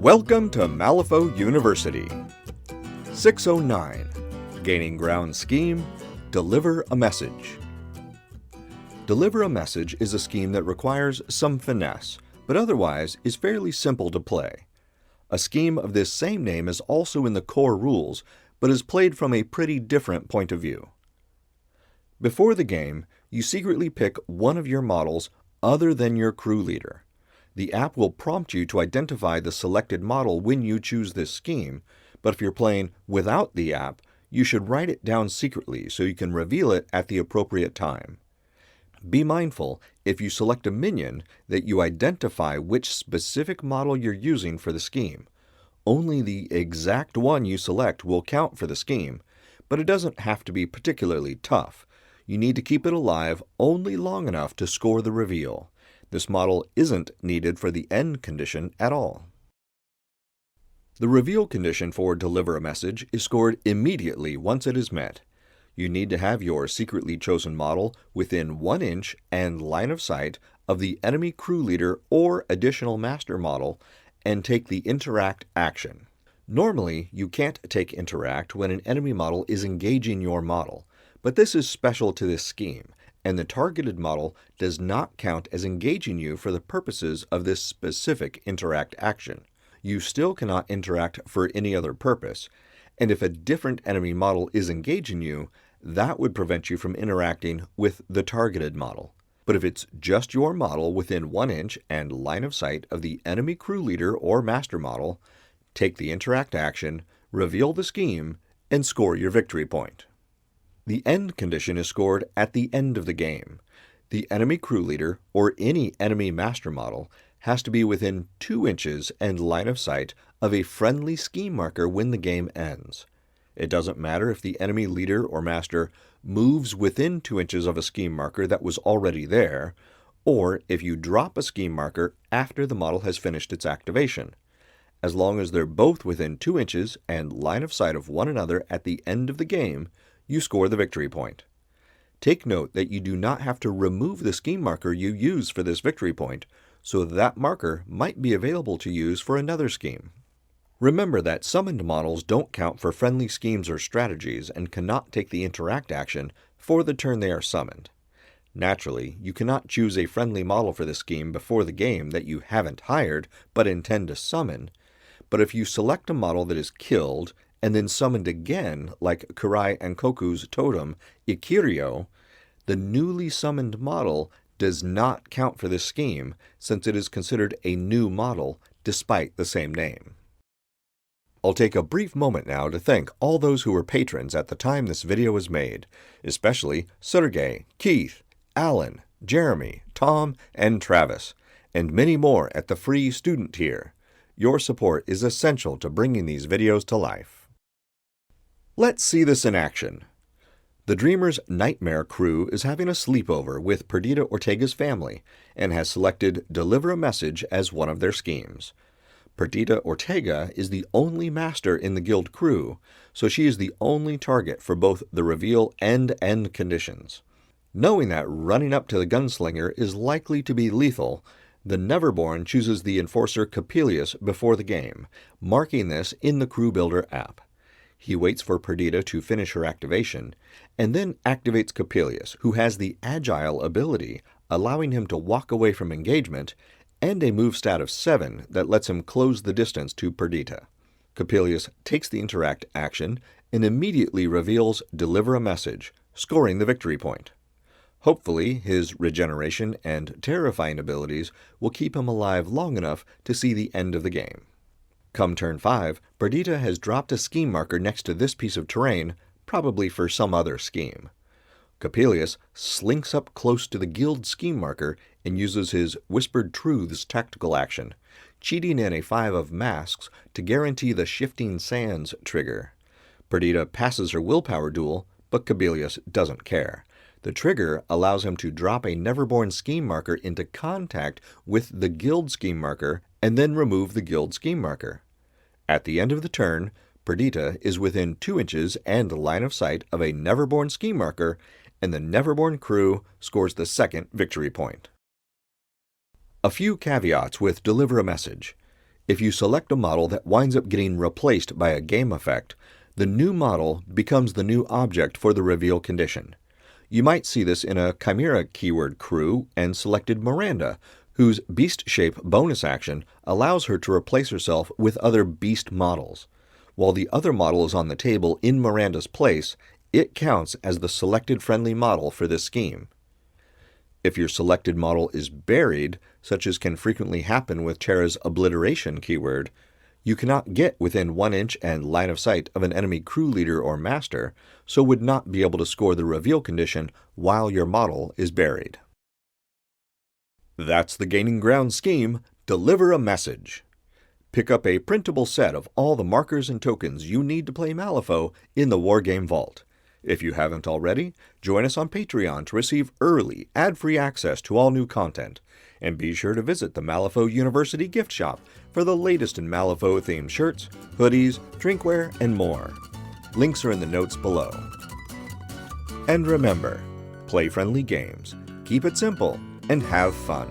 Welcome to Malifaux University. 609. Gaining Ground Scheme. Deliver a Message. Deliver a Message is a scheme that requires some finesse, but otherwise is fairly simple to play. A scheme of this same name is also in the core rules, but is played from a pretty different point of view. Before the game, you secretly pick one of your models other than your crew leader. The app will prompt you to identify the selected model when you choose this scheme, but if you're playing without the app, you should write it down secretly so you can reveal it at the appropriate time. Be mindful, if you select a minion, that you identify which specific model you're using for the scheme. Only the exact one you select will count for the scheme, but it doesn't have to be particularly tough. You need to keep it alive only long enough to score the reveal. This model isn't needed for the end condition at all. The reveal condition for Deliver a Message is scored immediately once it is met. You need to have your secretly chosen model within 1 inch and line of sight of the enemy crew leader or additional master model and take the Interact action. Normally, you can't take Interact when an enemy model is engaging your model, but this is special to this scheme, and the targeted model does not count as engaging you for the purposes of this specific Interact action. You still cannot interact for any other purpose, and if a different enemy model is engaging you, that would prevent you from interacting with the targeted model. But if it's just your model within 1 inch and line of sight of the enemy crew leader or master model, take the Interact action, reveal the scheme, and score your victory point. The end condition is scored at the end of the game. The enemy crew leader, or any enemy master model, has to be within 2 inches and line of sight of a friendly scheme marker when the game ends. It doesn't matter if the enemy leader or master moves within 2 inches of a scheme marker that was already there, or if you drop a scheme marker after the model has finished its activation. As long as they're both within 2 inches and line of sight of one another at the end of the game, you score the victory point. Take note that you do not have to remove the scheme marker you use for this victory point, so that marker might be available to use for another scheme. Remember that summoned models don't count for friendly schemes or strategies and cannot take the Interact action for the turn they are summoned. Naturally, you cannot choose a friendly model for this scheme before the game that you haven't hired but intend to summon, but if you select a model that is killed and then summoned again, like Kurai and Koku's totem, Ikiryo, the newly summoned model does not count for this scheme since it is considered a new model despite the same name. I'll take a brief moment now to thank all those who were patrons at the time this video was made, especially Sergey, Keith, Alan, Jeremy, Tom, and Travis, and many more at the free student tier. Your support is essential to bringing these videos to life. Let's see this in action. The Dreamer's Nightmare crew is having a sleepover with Perdita Ortega's family and has selected Deliver a Message as one of their schemes. Perdita Ortega is the only master in the guild crew, so she is the only target for both the reveal and end conditions. Knowing that running up to the gunslinger is likely to be lethal, the Neverborn chooses the enforcer Coppelius before the game, marking this in the Crew Builder app. He waits for Perdita to finish her activation, and then activates Coppelius, who has the Agile ability, allowing him to walk away from engagement, and a move stat of 7 that lets him close the distance to Perdita. Coppelius takes the Interact action and immediately reveals Deliver a Message, scoring the victory point. Hopefully, his regeneration and terrifying abilities will keep him alive long enough to see the end of the game. Come turn 5, Perdita has dropped a scheme marker next to this piece of terrain, probably for some other scheme. Coppelius slinks up close to the guild scheme marker and uses his Whispered Truths tactical action, cheating in a 5 of masks to guarantee the Shifting Sands trigger. Perdita passes her willpower duel, but Coppelius doesn't care. The trigger allows him to drop a Neverborn scheme marker into contact with the guild scheme marker and then remove the guild scheme marker. At the end of the turn, Perdita is within 2 inches and line of sight of a Neverborn scheme marker, and the Neverborn crew scores the second victory point. A few caveats with Deliver a Message. If you select a model that winds up getting replaced by a game effect, the new model becomes the new object for the reveal condition. You might see this in a Chimera keyword crew and selected Miranda, whose Beast Shape bonus action allows her to replace herself with other Beast models. While the other model is on the table in Miranda's place, it counts as the selected friendly model for this scheme. If your selected model is buried, such as can frequently happen with Terra's Obliteration keyword, you cannot get within 1 inch and line of sight of an enemy crew leader or master, so would not be able to score the reveal condition while your model is buried. That's the Gaining Ground scheme. Deliver a message. Pick up a printable set of all the markers and tokens you need to play Malifaux in the Wargames Vault. If you haven't already, join us on Patreon to receive early, ad-free access to all new content. And be sure to visit the Malifaux University gift shop for the latest in Malifaux-themed shirts, hoodies, drinkware, and more. Links are in the notes below. And remember, play friendly games, keep it simple, and have fun.